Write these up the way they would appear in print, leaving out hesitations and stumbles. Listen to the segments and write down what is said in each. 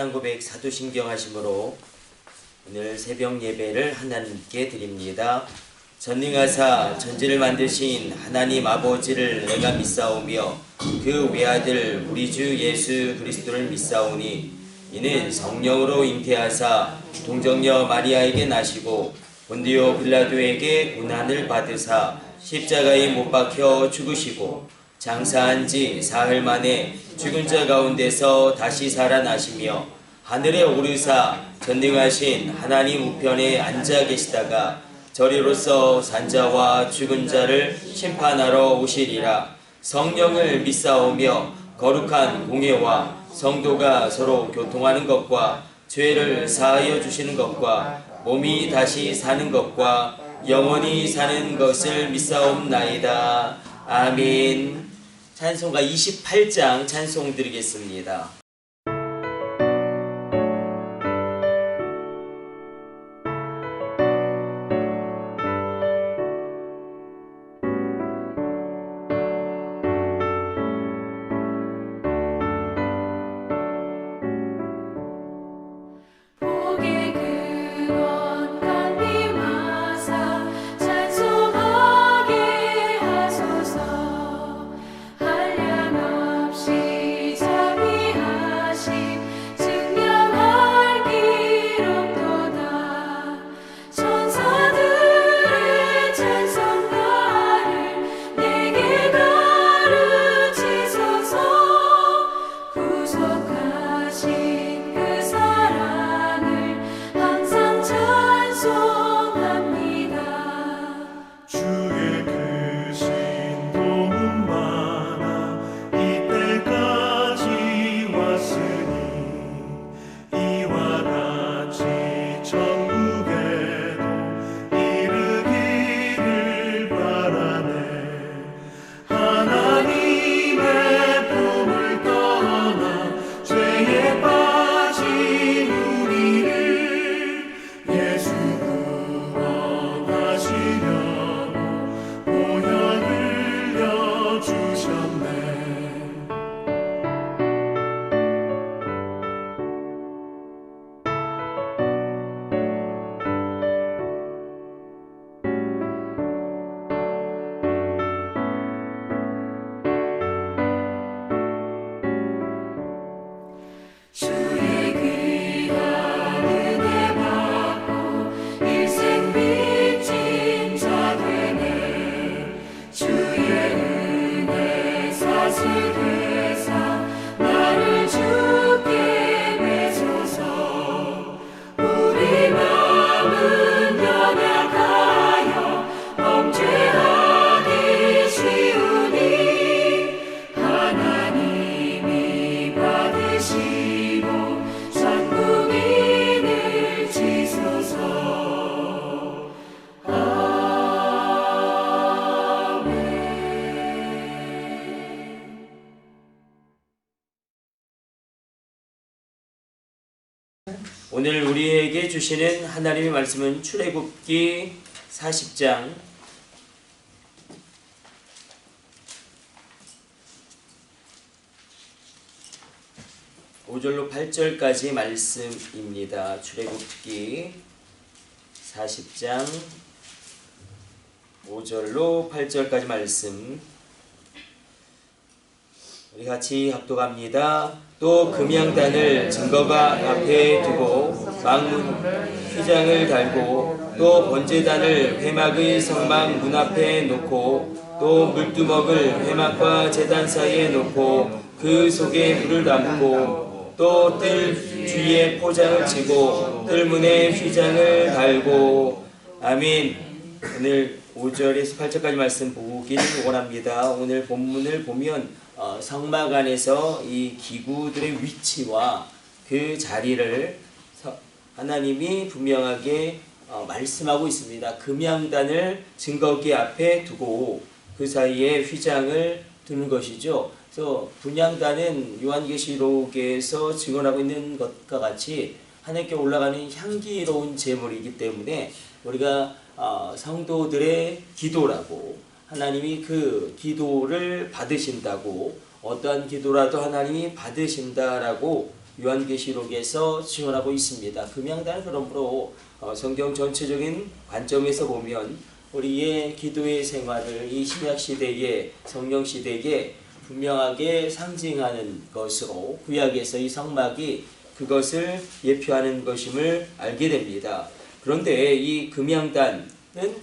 신앙고백 사도신경 하심으로 오늘 새벽 예배를 하나님께 드립니다. 전능하사 전지를 만드신 하나님 아버지를 내가 믿사오며 그 외아들 우리 주 예수 그리스도를 믿사오니 이는 성령으로 잉태하사 동정녀 마리아에게 나시고 본디오 빌라도에게 고난을 받으사 십자가에 못 박혀 죽으시고 장사한 지 사흘 만에 죽은 자 가운데서 다시 살아나시며 하늘에 오르사 전능하신 하나님 우편에 앉아 계시다가 저리로서 산자와 죽은 자를 심판하러 오시리라. 성령을 믿사오며 거룩한 공예와 성도가 서로 교통하는 것과 죄를 사하여 주시는 것과 몸이 다시 사는 것과 영원히 사는 것을 믿사옵나이다. 아멘. 찬송가 28장 찬송 드리겠습니다. 오늘 우리에게 주시는 하나님의 말씀은 출애굽기 40장 5절로 8절까지 말씀입니다. 출애굽기 40장 5절로 8절까지 말씀 우리 같이 합독합니다. 또 금양단을 증거가 앞에 두고 망문 휘장을 달고 또 번제단을 회막의 성막 문 앞에 놓고 또 물두먹을 회막과 제단 사이에 놓고 그 속에 물을 담고 또 뜰 주위에 포장을 치고 뜰문에 휘장을 달고 아멘. 오늘 5절에서 8절까지 말씀 보기를 원합니다. 오늘 본문을 보면 성막 안에서 이 기구들의 위치와 그 자리를 하나님이 분명하게 말씀하고 있습니다. 금양단을 증거기 앞에 두고 그 사이에 휘장을 두는 것이죠. 그래서 분향단은 요한계시록에서 증언하고 있는 것과 같이 하나님께 올라가는 향기로운 제물이기 때문에 우리가 성도들의 기도라고 하나님이 그 기도를 받으신다고 어떠한 기도라도 하나님이 받으신다라고 요한계시록에서 지원하고 있습니다. 금양단은 그러므로 성경 전체적인 관점에서 보면 우리의 기도의 생활을 이 신약시대의 성령시대에 분명하게 상징하는 것으로 구약에서 이 성막이 그것을 예표하는 것임을 알게 됩니다. 그런데 이 금양단은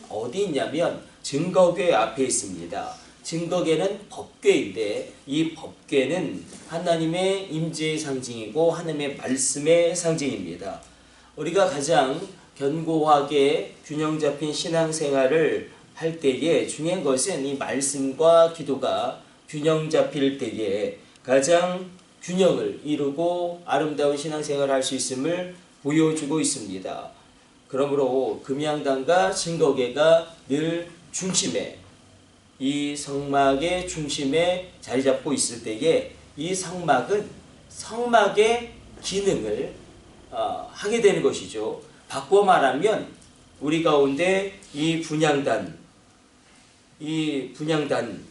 어디 있냐면 증거궤 앞에 있습니다. 증거궤는 법궤인데 이 법궤는 하나님의 임재의 상징이고 하나님의 말씀의 상징입니다. 우리가 가장 견고하게 균형 잡힌 신앙생활을 할 때에 중요한 것은 이 말씀과 기도가 균형 잡힐 때에 가장 균형을 이루고 아름다운 신앙생활을 할 수 있음을 보여주고 있습니다. 그러므로 금양단과 증거궤가 늘 중심에 이 성막의 중심에 자리 잡고 있을 때에 이 성막은 성막의 기능을 하게 되는 것이죠. 바꿔 말하면 우리 가운데 이 분향단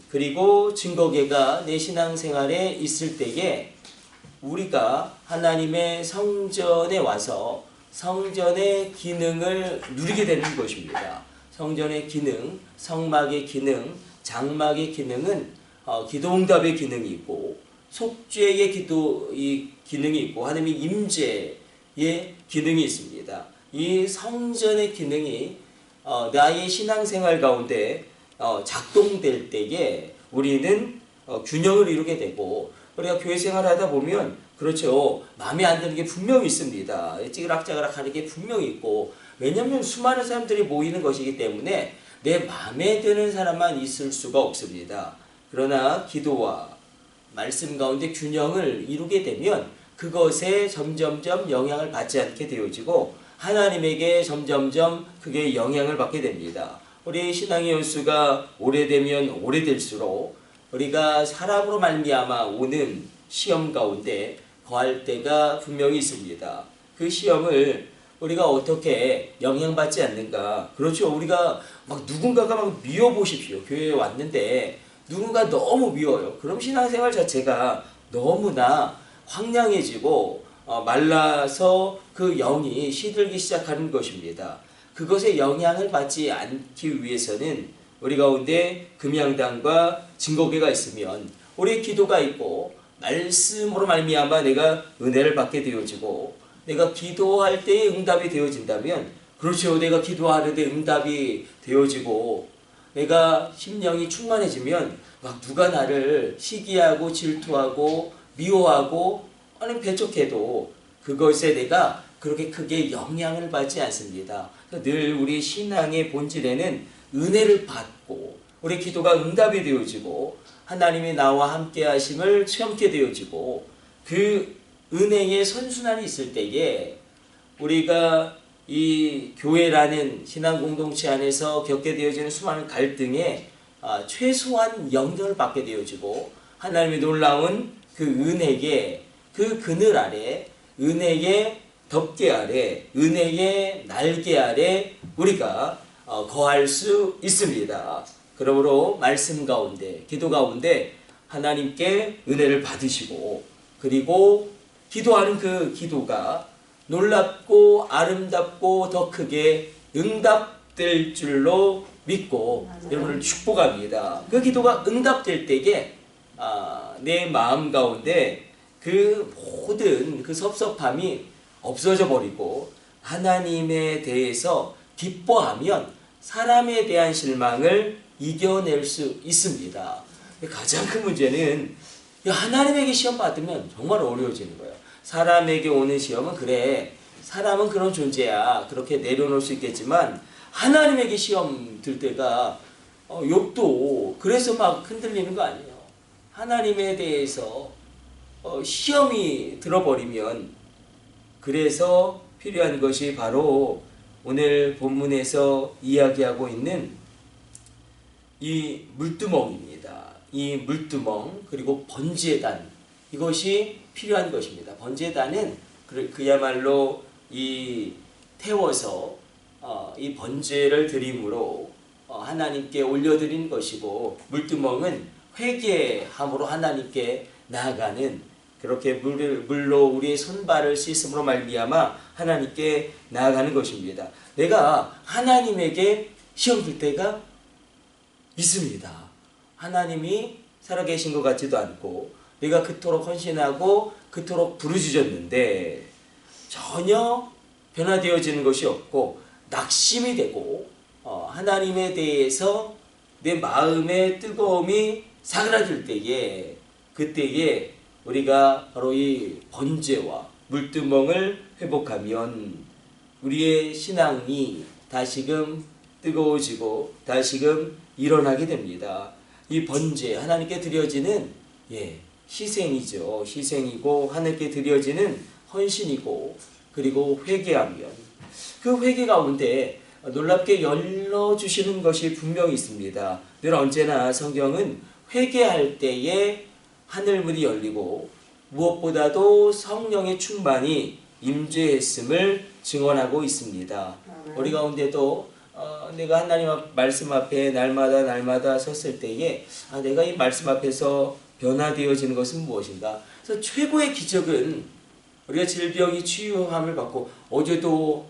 그리고 증거궤가 내 신앙생활에 있을 때에 우리가 하나님의 성전에 와서 성전의 기능을 누리게 되는 것입니다. 성전의 기능, 성막의 기능, 장막의 기능은 기도응답의 기능이 있고 속죄의 기능이 있고 하나님의 임재의 기능이 있습니다. 이 성전의 기능이 나의 신앙생활 가운데 작동될 때에 우리는 균형을 이루게 되고 우리가 교회 생활을 하다 보면 그렇죠. 마음에 안 드는 게 분명히 있습니다. 찌그락짜그락 하는 게 분명히 있고 왜냐하면 수많은 사람들이 모이는 것이기 때문에 내 마음에 드는 사람만 있을 수가 없습니다. 그러나 기도와 말씀 가운데 균형을 이루게 되면 그것에 점점점 영향을 받지 않게 되어지고 하나님에게 점점점 그게 영향을 받게 됩니다. 우리 신앙의 연수가 오래되면 오래될수록 우리가 사람으로 말미암아 오는 시험 가운데 거할 때가 분명히 있습니다. 그 시험을 우리가 어떻게 영향받지 않는가? 그렇죠. 우리가 누군가가 미워 보십시오. 교회에 왔는데 누군가 너무 미워요. 그럼 신앙생활 자체가 너무나 황량해지고 말라서 그 영이 시들기 시작하는 것입니다. 그것에 영향을 받지 않기 위해서는 우리 가운데 금양단과 증거궤가 있으면 우리의 기도가 있고 말씀으로 말미암아 내가 은혜를 받게 되어지고 내가 기도할 때에 응답이 되어진다면 그렇죠. 내가 기도하는데 응답이 되어지고 내가 심령이 충만해지면 누가 나를 시기하고 질투하고 미워하고 아니 배척해도 그것에 내가 그렇게 크게 영향을 받지 않습니다. 늘 우리 신앙의 본질에는 은혜를 받고 우리 기도가 응답이 되어지고 하나님이 나와 함께 하심을 체험케 되어지고 그 은혜의 선순환이 있을 때에 우리가 이 교회라는 신앙 공동체 안에서 겪게 되어지는 수많은 갈등에 최소한 영향을 받게 되어지고 하나님의 놀라운 그 은혜의 그 그늘 아래 은혜의 덮개 아래 은혜의 날개 아래 우리가 거할 수 있습니다. 그러므로 말씀 가운데 기도 가운데 하나님께 은혜를 받으시고 그리고 기도하는 그 기도가 놀랍고 아름답고 더 크게 응답될 줄로 믿고 여러분을 축복합니다. 그 기도가 응답될 때에 내 마음 가운데 그 모든 그 섭섭함이 없어져 버리고 하나님에 대해서 기뻐하면 사람에 대한 실망을 이겨낼 수 있습니다. 가장 큰 문제는 하나님에게 시험 받으면 정말 어려워지는 거예요. 사람에게 오는 시험은 그래 사람은 그런 존재야 그렇게 내려놓을 수 있겠지만 하나님에게 시험 들 때가 욥도 그래서 막 흔들리는 거 아니에요. 하나님에 대해서 시험이 들어버리면 그래서 필요한 것이 바로 오늘 본문에서 이야기하고 있는 이 물두멍입니다. 이 물두멍 그리고 번제단 이것이 필요한 것입니다. 번제단은 그야말로 이 태워서 이 번제를 드림으로 하나님께 올려드린 것이고 물두멍은 회개함으로 하나님께 나아가는 그렇게 물로 우리의 손발을 씻음으로 말미암아 하나님께 나아가는 것입니다. 내가 하나님에게 시험 들 때가 있습니다. 하나님이 살아계신 것 같지도 않고 내가 그토록 헌신하고 그토록 부르짖었는데 전혀 변화되어지는 것이 없고 낙심이 되고 하나님에 대해서 내 마음의 뜨거움이 사그라들 때에 그때에 우리가 바로 이 번제와 물두멍을 회복하면 우리의 신앙이 다시금 뜨거워지고 다시금 일어나게 됩니다. 이 번제, 하나님께 드려지는 희생이죠. 희생이고 하나님께 드려지는 헌신이고 그리고 회개하면 그 회개 가운데 놀랍게 열어주시는 것이 분명히 있습니다. 늘 언제나 성경은 회개할 때에 하늘문이 열리고 무엇보다도 성령의 충만이 임재했음을 증언하고 있습니다. 우리 가운데도 내가 하나님 말씀 앞에 날마다 섰을 때에 내가 이 말씀 앞에서 변화되어지는 것은 무엇인가? 그래서 최고의 기적은 우리가 질병이 치유함을 받고 어제도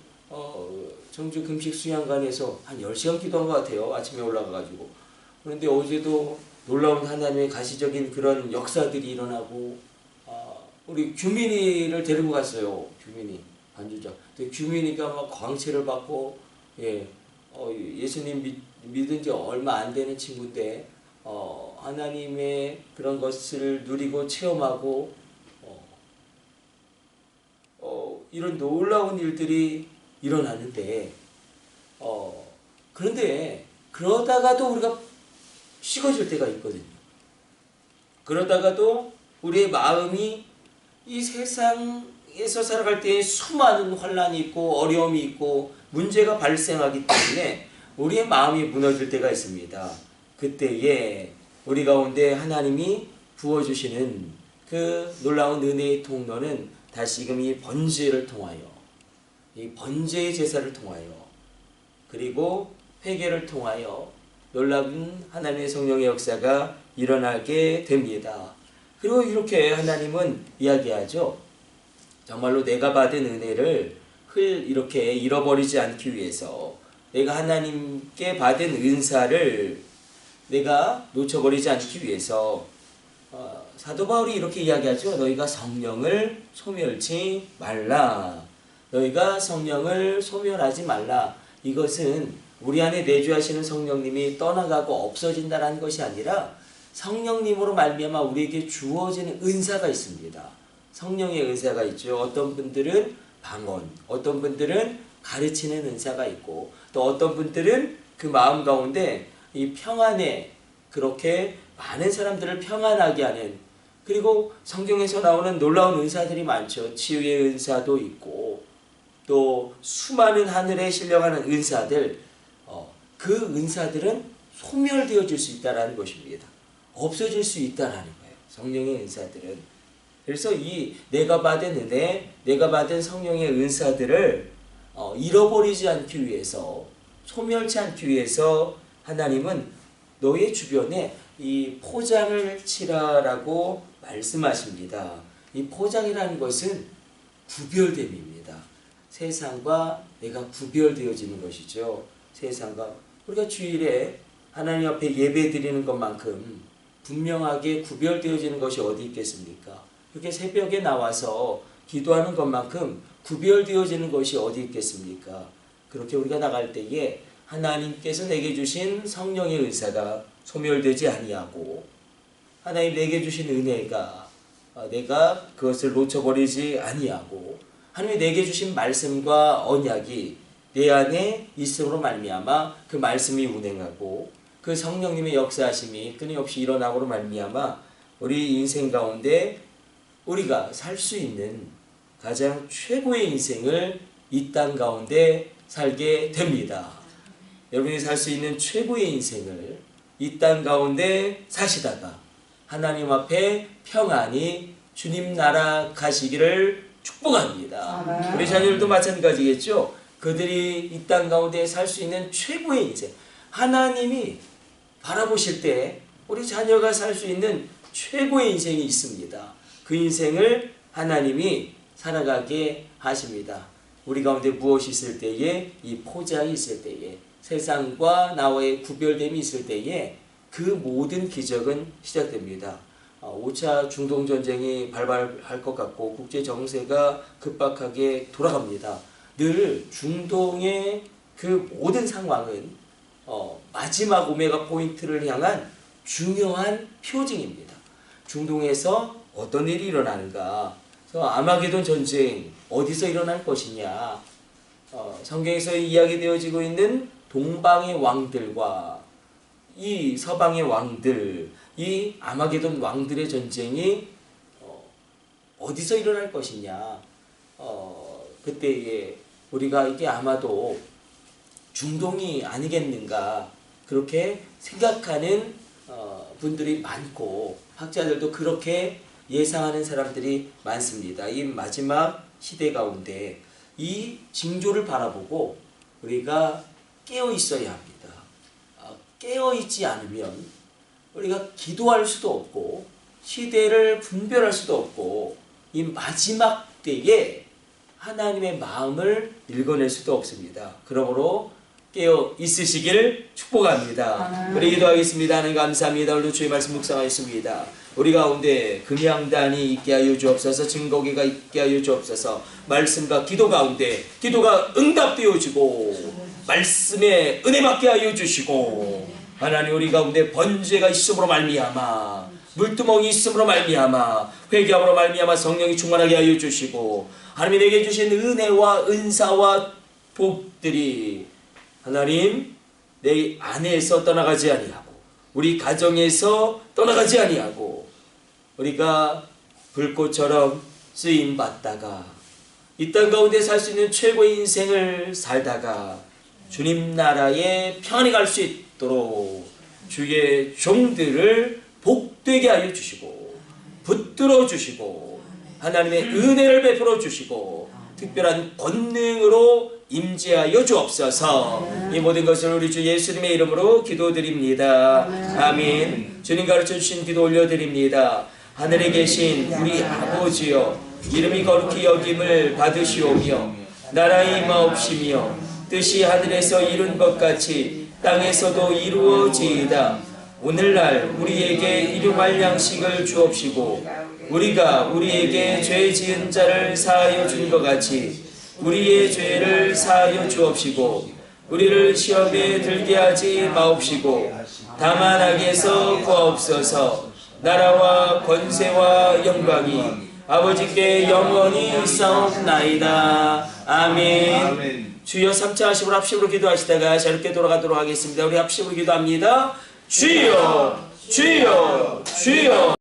청주 금식 수양관에서 한 10시간 기도한 것 같아요. 아침에 올라가가지고. 그런데 어제도 놀라운 하나님의 가시적인 그런 역사들이 일어나고 우리 규민이를 데리고 갔어요. 규민이 반주자. 근데 규민이가 막 광채를 받고 예수님 믿은 지 얼마 안 되는 친구인데 하나님의 그런 것을 누리고 체험하고 이런 놀라운 일들이 일어나는데 그런데 그러다가도 우리가 식어질 때가 있거든요. 그러다가도 우리의 마음이 이 세상에서 살아갈 때 수많은 환난이 있고 어려움이 있고 문제가 발생하기 때문에 우리의 마음이 무너질 때가 있습니다. 그때에 우리 가운데 하나님이 부어주시는 그 놀라운 은혜의 통로는 다시금 이 번제를 통하여 이 번제의 제사를 통하여 그리고 회개를 통하여 놀라운 하나님의 성령의 역사가 일어나게 됩니다. 그리고 이렇게 하나님은 이야기하죠. 정말로 내가 받은 은혜를 이렇게 잃어버리지 않기 위해서 내가 하나님께 받은 은사를 내가 놓쳐버리지 않기 위해서 사도 바울이 이렇게 이야기하죠. 너희가 성령을 소멸치 말라. 너희가 성령을 소멸하지 말라. 이것은 우리 안에 내주하시는 성령님이 떠나가고 없어진다는 것이 아니라 성령님으로 말미암아 우리에게 주어지는 은사가 있습니다. 성령의 은사가 있죠. 어떤 분들은 방언, 어떤 분들은 가르치는 은사가 있고 또 어떤 분들은 그 마음 가운데 이 평안에 그렇게 많은 사람들을 평안하게 하는 그리고 성경에서 나오는 놀라운 은사들이 많죠. 치유의 은사도 있고 또 수많은 하늘에 실려가는 은사들 그 은사들은 소멸되어질 수 있다는 것입니다. 없어질 수 있다는 거예요. 성령의 은사들은. 그래서 이 내가 받은 은혜, 내가 받은 성령의 은사들을 잃어버리지 않기 위해서 소멸치 않기 위해서 하나님은 너의 주변에 이 포장을 치라라고 말씀하십니다. 이 포장이라는 것은 구별됨입니다. 세상과 내가 구별되어지는 것이죠. 세상과 우리가 주일에 하나님 앞에 예배 드리는 것만큼 분명하게 구별되어지는 것이 어디 있겠습니까? 그렇게 새벽에 나와서 기도하는 것만큼 구별되어지는 것이 어디 있겠습니까? 그렇게 우리가 나갈 때에 하나님께서 내게 주신 성령의 은사가 소멸되지 아니하고 하나님 내게 주신 은혜가 내가 그것을 놓쳐버리지 아니하고 하나님이 내게 주신 말씀과 언약이 내 안에 있음으로 말미암아 그 말씀이 운행하고 그 성령님의 역사하심이 끊임없이 일어나고로 말미암아 우리 인생 가운데 우리가 살 수 있는 가장 최고의 인생을 이 땅 가운데 살게 됩니다. 여러분이 살 수 있는 최고의 인생을 이 땅 가운데 사시다가 하나님 앞에 평안히 주님 나라 가시기를 축복합니다. 우리 자녀들도 마찬가지겠죠. 그들이 이 땅 가운데 살 수 있는 최고의 인생 하나님이 바라보실 때 우리 자녀가 살 수 있는 최고의 인생이 있습니다. 그 인생을 하나님이 살아가게 하십니다. 우리 가운데 무엇이 있을 때에, 이 포장이 있을 때에, 세상과 나와의 구별됨이 있을 때에 그 모든 기적은 시작됩니다. 5차 중동전쟁이 발발할 것 같고 국제 정세가 급박하게 돌아갑니다. 늘 중동의 그 모든 상황은 마지막 오메가 포인트를 향한 중요한 표징입니다. 중동에서 어떤 일이 일어나는가? 아마게돈 전쟁 어디서 일어날 것이냐? 성경에서 이야기되어지고 있는 동방의 왕들과 이 서방의 왕들, 이 아마게돈 왕들의 전쟁이 어디서 일어날 것이냐? 그때에 우리가 이게 아마도 중동이 아니겠는가 그렇게 생각하는 분들이 많고 학자들도 그렇게 예상하는 사람들이 많습니다. 이 마지막 시대 가운데 이 징조를 바라보고 우리가 깨어 있어야 합니다. 깨어 있지 않으면 우리가 기도할 수도 없고 시대를 분별할 수도 없고 이 마지막 때에 하나님의 마음을 읽어낼 수도 없습니다. 그러므로 깨어 있으시길 축복합니다. 우리 기도하겠습니다. 하나님 감사합니다. 오늘도 주의 말씀 묵상하였습니다. 우리 가운데 금양단이 있게 하여 주옵소서. 증거기가 있게 하여 주옵소서. 말씀과 기도 가운데 기도가 응답되어지고 말씀에 은혜 받게 하여 주시고 하나님 우리 가운데 번제가 있음으로 말미암아 물두멍이 있음으로 말미암아 회개함으로 말미암아 성령이 충만하게 하여 주시고 하나님이 내게 주신 은혜와 은사와 복들이 하나님 내 안에서 떠나가지 아니하고 우리 가정에서 떠나가지 아니하고 우리가 불꽃처럼 쓰임받다가 이 땅 가운데 살 수 있는 최고의 인생을 살다가 주님 나라에 평안히 갈 수 있도록 주의 종들을 복되게 하여 주시고 붙들어 주시고 하나님의 은혜를 베풀어 주시고 특별한 권능으로 임재하여 주옵소서. 이 모든 것을 우리 주 예수님의 이름으로 기도드립니다. 아멘. 주님 가르쳐 주신 기도 올려드립니다. 하늘에 계신 우리 아버지여 이름이 거룩히 여김을 받으시오며 나라의 임하옵시며 뜻이 하늘에서 이룬 것 같이 땅에서도 이루어지이다. 오늘날 우리에게 일용할 양식을 주옵시고 우리가 우리에게 죄 지은 자를 사하여 준 것 같이 우리의 죄를 사하여 주옵시고 우리를 시험에 들게 하지 마옵시고 다만 악에서 구하옵소서. 나라와 권세와 영광이 아버지께 영원히 싸움나이다. 아멘. 주여 3차 합심으로 합심으로 기도하시다가 자유롭게 돌아가도록 하겠습니다. 우리 합심으로 기도합니다. 주여 주여 주여